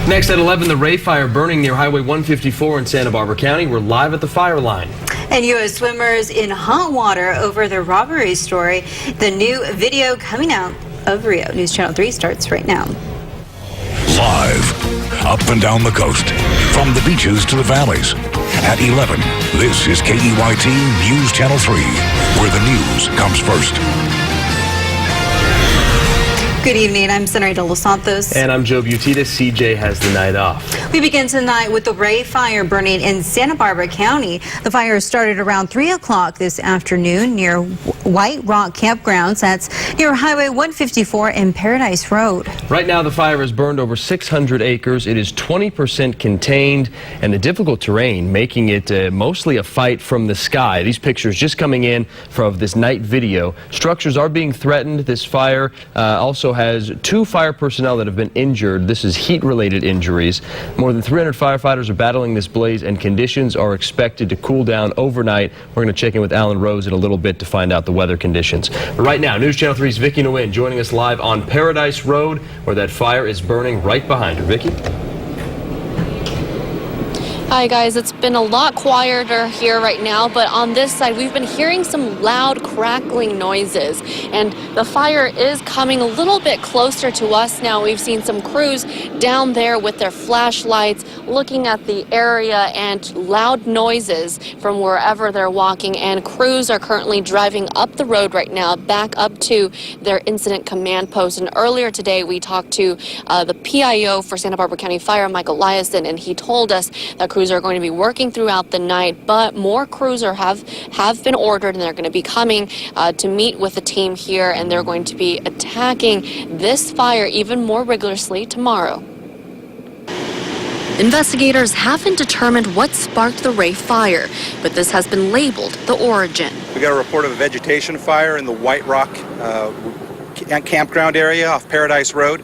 Next at 11, the Rey Fire burning near Highway 154 in Santa Barbara County. We're live at the fire line. And U.S. swimmers in hot water over their robbery story. The new video coming out of Rio. News Channel 3 starts right now. Live, up and down the coast, from the beaches to the valleys. At 11, this is KEYT News Channel 3, where the news comes first. Good evening, I'm Senator De Los Santos. And I'm Joe Butita. CJ has the night off. We begin tonight with the Rey Fire burning in Santa Barbara County. The fire started around 3 o'clock this afternoon near White Rock Campgrounds. That's near Highway 154 and Paradise Road. Right now, the fire has burned over 600 acres. It is 20% contained, and the difficult terrain making it mostly a fight from the sky. These pictures just coming in from this night video. Structures are being threatened. This fire also has 2 fire personnel that have been injured. This is heat-related injuries. More than 300 firefighters are battling this blaze, and conditions are expected to cool down overnight. We're going to check in with Alan Rose in a little bit to find out the weather conditions. But right now, News Channel 3's Vicki Nguyen joining us live on Paradise Road, where that fire is burning right behind her. Vicki? Hi guys, it's been a lot quieter here right now, but on this side we've been hearing some loud crackling noises, and the fire is coming a little bit closer to us now. We've seen some crews down there with their flashlights looking at the area, and loud noises from wherever they're walking, and crews are currently driving up the road right now back up to their incident command post. And earlier today we talked to the PIO for Santa Barbara County Fire, Michael Eliason, and he told us that crews are going to be working throughout the night, but more crews have been ordered, and they're going to be coming to meet with the team here, and they're going to be attacking this fire even more rigorously tomorrow. Investigators haven't determined what sparked the Rey Fire, but this has been labeled the origin. We got a report of a vegetation fire in the White Rock campground area off Paradise Road.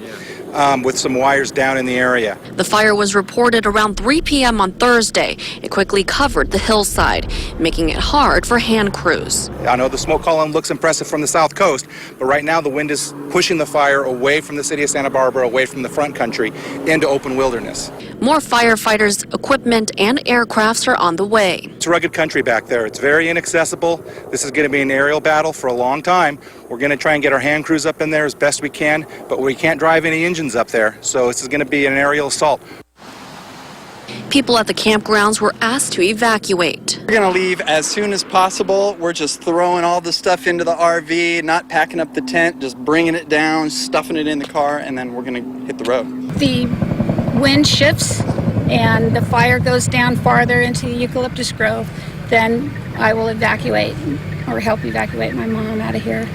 With some wires down in the area. The fire was reported around 3 p.m. on Thursday. It quickly covered the hillside, making it hard for hand crews. I know the smoke column looks impressive from the south coast, but right now the wind is pushing the fire away from the city of Santa Barbara, away from the front country, into open wilderness. More firefighters, equipment, and aircrafts are on the way. It's rugged country back there. It's very inaccessible. This is going to be an aerial battle for a long time. We're going to try and get our hand crews up in there as best we can, but we can't drive any engines up there, so this is going to be an aerial assault. People at the campgrounds were asked to evacuate. We're going to leave as soon as possible. We're just throwing all the stuff into the RV, not packing up the tent, just bringing it down, stuffing it in the car, and then we're going to hit the road. The wind shifts and the fire goes down farther into the eucalyptus grove, then I will evacuate or help evacuate my mom out of here.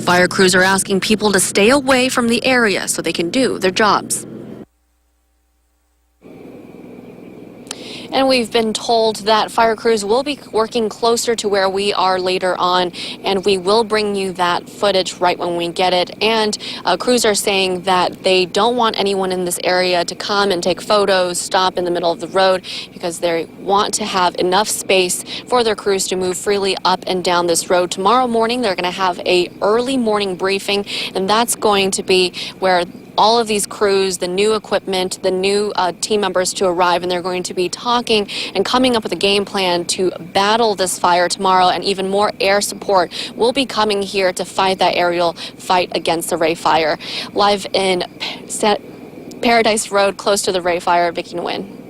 Fire crews are asking people to stay away from the area so they can do their jobs. And we've been told that fire crews will be working closer to where we are later on, and we will bring you that footage right when we get it. And crews are saying that they don't want anyone in this area to come and take photos, stop in the middle of the road, because they want to have enough space for their crews to move freely up and down this road. Tomorrow morning, they're going to have a early morning briefing, and that's going to be where all of these crews, the new equipment, the new team members to arrive, and they're going to be talking and coming up with a game plan to battle this fire tomorrow, and even more air support will be coming here to fight that aerial fight against the Rey Fire. Live in Paradise Road, close to the Rey Fire, Vicki Nguyen.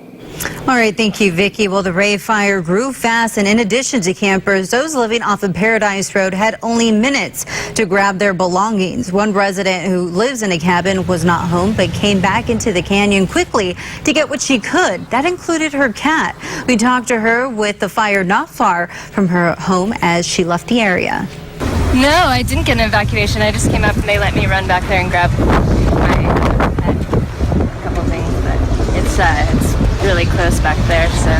All right, thank you, Vicki. Well, the Rey Fire grew fast, and in addition to campers, those living off of Paradise Road had only minutes to grab their belongings. One resident who lives in a cabin was not home, but came back into the canyon quickly to get what she could. That included her cat. We talked to her with the fire not far from her home as she left the area. No, I didn't get an evacuation. I just came up and they let me run back there and grab my pet. A couple things, but it's really close back there, so.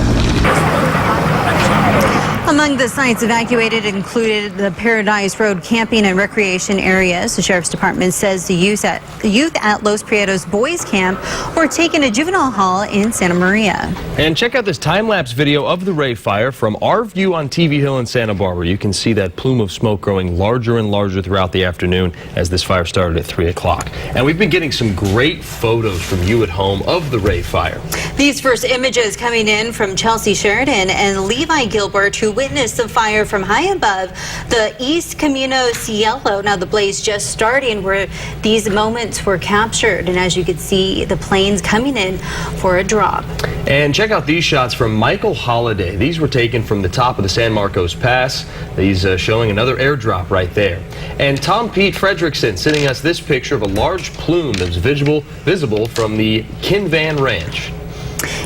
Among the sites evacuated included the Paradise Road camping and recreation areas. The Sheriff's Department says the youth at Los Prietos Boys Camp were taken to Juvenile Hall in Santa Maria. And check out this time-lapse video of the Rey Fire from our view on TV Hill in Santa Barbara. You can see that plume of smoke growing larger and larger throughout the afternoon as this fire started at 3 o'clock. And we've been getting some great photos from you at home of the Rey Fire. These first images coming in from Chelsea Sheridan and Levi Gilbert, who witnessed the fire from high above the East Camino Cielo. Now the blaze just starting where these moments were captured, and as you can see, the planes coming in for a drop. And check out these shots from Michael Holiday. These were taken from the top of the San Marcos Pass. These showing another airdrop right there. And Tom Pete Fredrickson sending us this picture of a large plume that was visible from the Kinvan Ranch.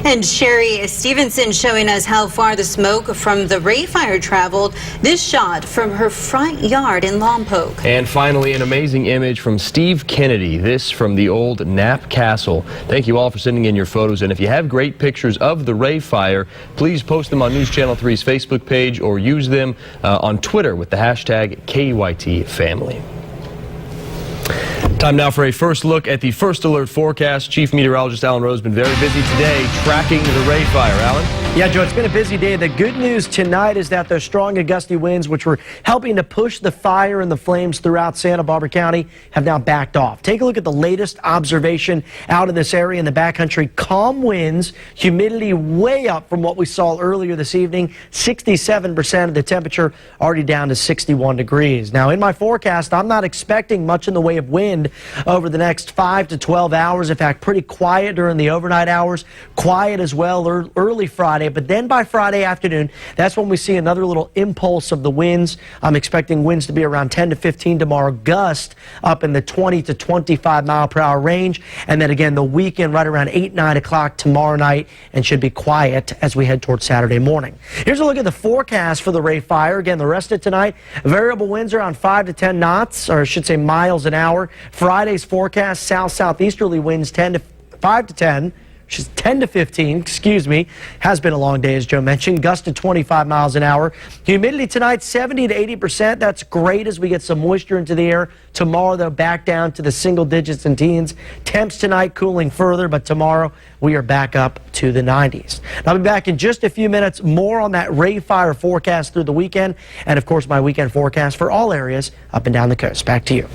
And Sherry Stevenson showing us how far the smoke from the Rey Fire traveled. This shot from her front yard in Lompoc. And finally, an amazing image from Steve Kennedy. This from the old Knapp Castle. Thank you all for sending in your photos. And if you have great pictures of the Rey Fire, please post them on News Channel 3's Facebook page or use them on Twitter with the hashtag KEYTFamily. Time now for a first look at the First Alert forecast. Chief Meteorologist Alan Rose has been very busy today tracking the Rey Fire. Alan? Yeah, Joe, it's been a busy day. The good news tonight is that those strong and gusty winds, which were helping to push the fire and the flames throughout Santa Barbara County, have now backed off. Take a look at the latest observation out in this area in the backcountry. Calm winds, humidity way up from what we saw earlier this evening. 67% of the temperature already down to 61 degrees. Now, in my forecast, I'm not expecting much in the way of wind over the next 5 to 12 hours. In fact, pretty quiet during the overnight hours, quiet as well early Friday. But then by Friday afternoon, that's when we see another little impulse of the winds. I'm expecting winds to be around 10 to 15 tomorrow, gust up in the 20 to 25 mile per hour range. And then again, the weekend right around 8, 9 o'clock tomorrow night, and should be quiet as we head towards Saturday morning. Here's a look at the forecast for the Rey Fire. Again, the rest of tonight, variable winds around 5 to 10 knots, or I should say miles an hour. Friday's forecast, south-southeasterly winds 5 to 10. which is 10 to 15, excuse me. Has been a long day, as Joe mentioned. Gusts to 25 miles an hour. Humidity tonight, 70 to 80%. That's great as we get some moisture into the air. Tomorrow, though, back down to the single digits and teens. Temps tonight cooling further, but tomorrow we are back up to the 90s. I'll be back in just a few minutes. More on that Rey Fire forecast through the weekend. And, of course, my weekend forecast for all areas up and down the coast. Back to you.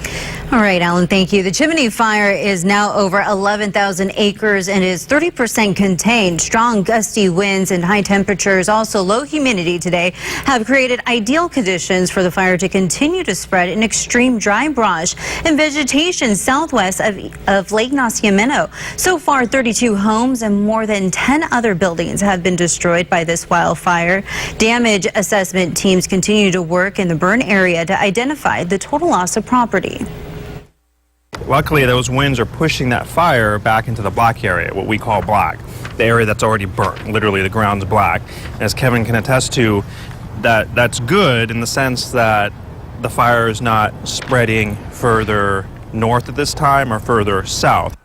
All right, Alan, thank you. The chimney fire is now over 11,000 acres and is 30% contained. Strong gusty winds and high temperatures, also low humidity today, have created ideal conditions for the fire to continue to spread in extreme dry brush and vegetation southwest of Lake Nacimiento. So far, 32 homes and more than 10 other buildings have been destroyed by this wildfire. Damage assessment teams continue to work in the burn area to identify the total loss of property. Luckily, those winds are pushing that fire back into the black area, what we call black, the area that's already burnt. Literally, the ground's black. And as Kevin can attest to, that's good in the sense that the fire is not spreading further north at this time or further south.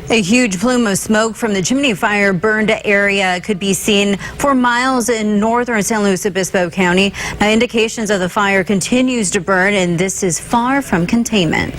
A huge plume of smoke from the chimney fire burned area could be seen for miles in northern San Luis Obispo County. Now, indications of the fire continues to burn, and this is far from containment.